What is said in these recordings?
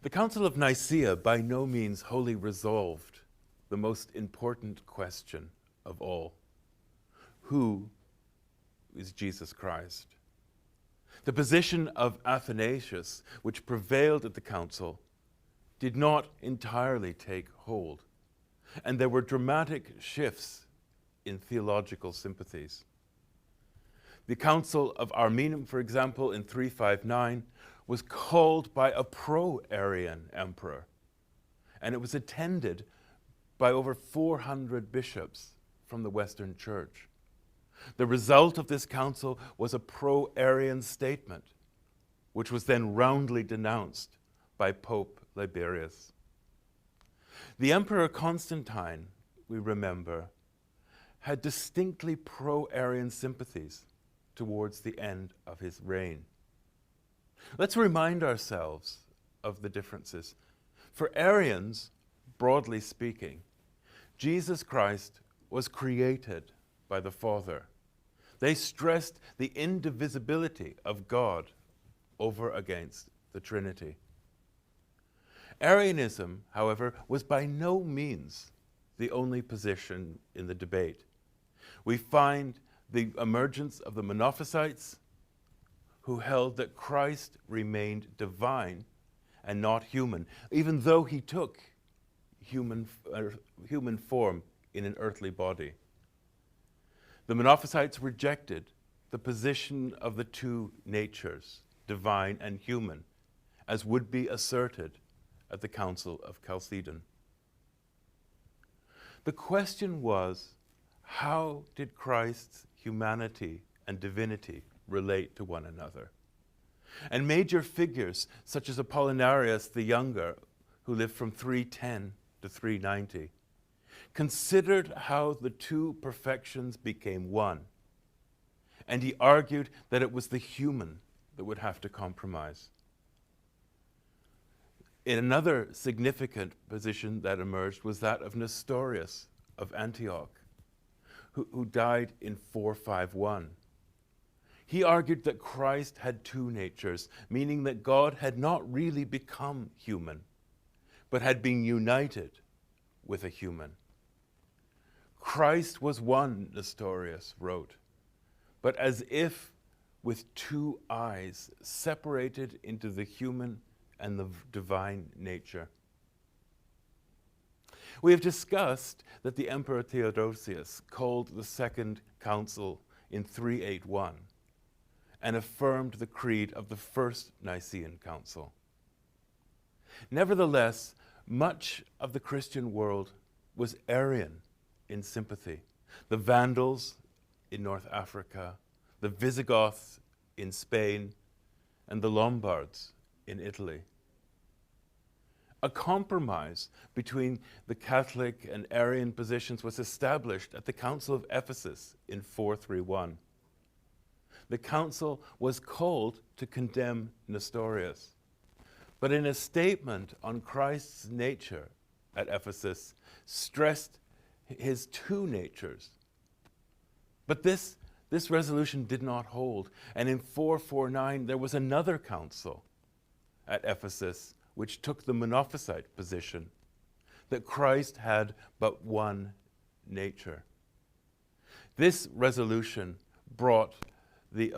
The Council of Nicaea by no means wholly resolved the most important question of all. Who is Jesus Christ? The position of Athanasius, which prevailed at the council, did not entirely take hold, and there were dramatic shifts in theological sympathies. The Council of Armenum, for example, in 359, was called by a pro-Arian emperor, and it was attended by over 400 bishops from the Western Church. The result of this council was a pro-Arian statement, which was then roundly denounced by Pope Liberius. The Emperor Constantine, we remember, had distinctly pro-Arian sympathies towards the end of his reign. Let's remind ourselves of the differences. For Arians, broadly speaking, Jesus Christ was created by the Father. They stressed the indivisibility of God over against the Trinity. Arianism, however, was by no means the only position in the debate. We find the emergence of the Monophysites, who held that Christ remained divine and not human, even though he took human form in an earthly body. The Monophysites rejected the position of the two natures, divine and human, as would be asserted at the Council of Chalcedon. The question was, how did Christ's humanity and divinity relate to one another? And major figures such as Apollinarius the Younger, who lived from 310 to 390, considered how the two perfections became one. And he argued that it was the human that would have to compromise. In another significant position that emerged was that of Nestorius of Antioch, who died in 451. He argued that Christ had two natures, meaning that God had not really become human, but had been united with a human. Christ was one, Nestorius wrote, but as if with two eyes separated into the human and the divine nature. We have discussed that the Emperor Theodosius called the Second Council in 381 and affirmed the creed of the First Nicene Council. Nevertheless, much of the Christian world was Arian in sympathy. The Vandals in North Africa, the Visigoths in Spain, and the Lombards in Italy. A compromise between the Catholic and Arian positions was established at the Council of Ephesus in 431. The council was called to condemn Nestorius, but in a statement on Christ's nature at Ephesus, stressed his two natures. But this resolution did not hold, and in 449 there was another council at Ephesus which took the Monophysite position, that Christ had but one nature. This resolution brought the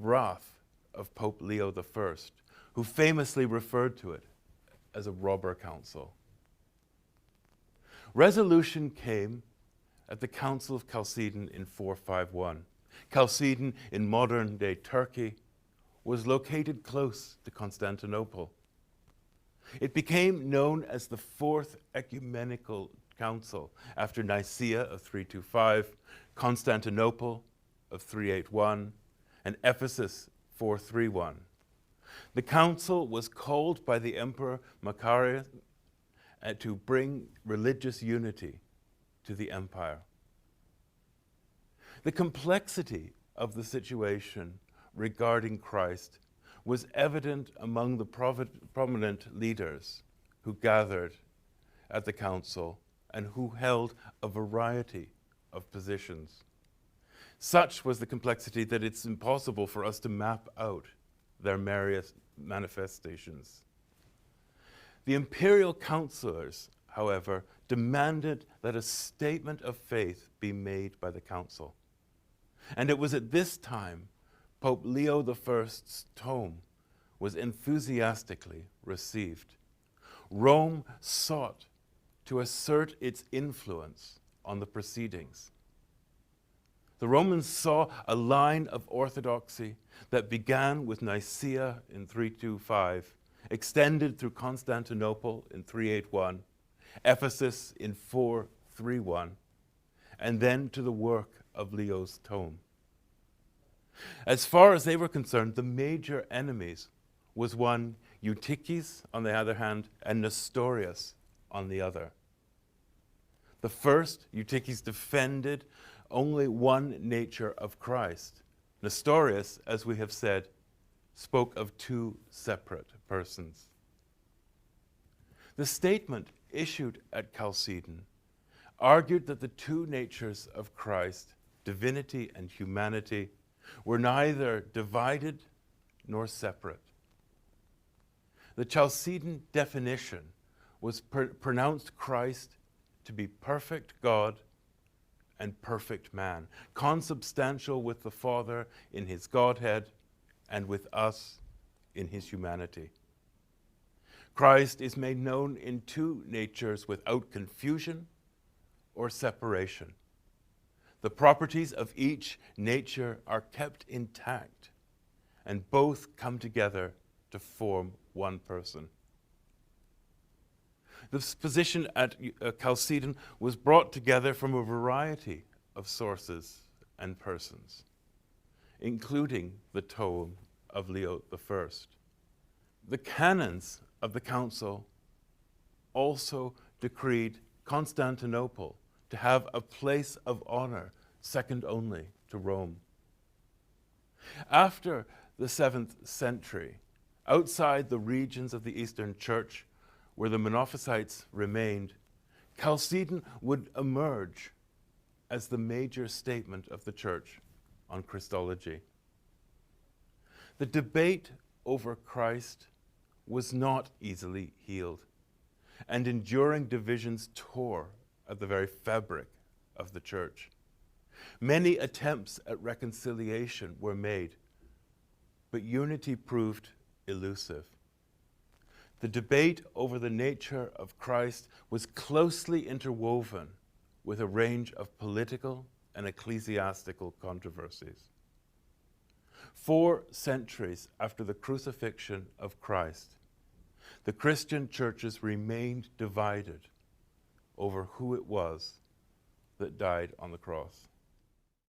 wrath of Pope Leo I, who famously referred to it as a robber council. Resolution came at the Council of Chalcedon in 451. Chalcedon, in modern-day Turkey, was located close to Constantinople. It became known as the Fourth Ecumenical Council after Nicaea of 325, Constantinople of 381, and Ephesus 431. The council was called by the Emperor Macarius to bring religious unity to the empire. The complexity of the situation regarding Christ was evident among the prominent leaders who gathered at the council and who held a variety of positions. Such was the complexity that it's impossible for us to map out their various manifestations. The imperial councillors, however, demanded that a statement of faith be made by the council. And it was at this time Pope Leo I's tome was enthusiastically received. Rome sought to assert its influence on the proceedings. The Romans saw a line of orthodoxy that began with Nicaea in 325, extended through Constantinople in 381, Ephesus in 431, and then to the work of Leo's tome. As far as they were concerned, the major enemies was one Eutyches on the other hand, and Nestorius on the other. The first, Eutyches, defended only one nature of Christ. Nestorius, as we have said, spoke of two separate persons. The statement issued at Chalcedon argued that the two natures of Christ, divinity and humanity, were neither divided nor separate. The Chalcedon definition was pronounced Christ to be perfect God and perfect man, consubstantial with the Father in his Godhead and with us in his humanity. Christ is made known in two natures without confusion or separation. The properties of each nature are kept intact, and both come together to form one person. This position at Chalcedon was brought together from a variety of sources and persons, including the tome of Leo I. The canons of the council also decreed Constantinople to have a place of honor second only to Rome. After the 7th century, outside the regions of the Eastern Church where the Monophysites remained, Chalcedon would emerge as the major statement of the Church on Christology. The debate over Christ was not easily healed, and enduring divisions tore at the very fabric of the Church. Many attempts at reconciliation were made, but unity proved elusive. The debate over the nature of Christ was closely interwoven with a range of political and ecclesiastical controversies. 4 centuries after the crucifixion of Christ, the Christian churches remained divided over who it was that died on the cross.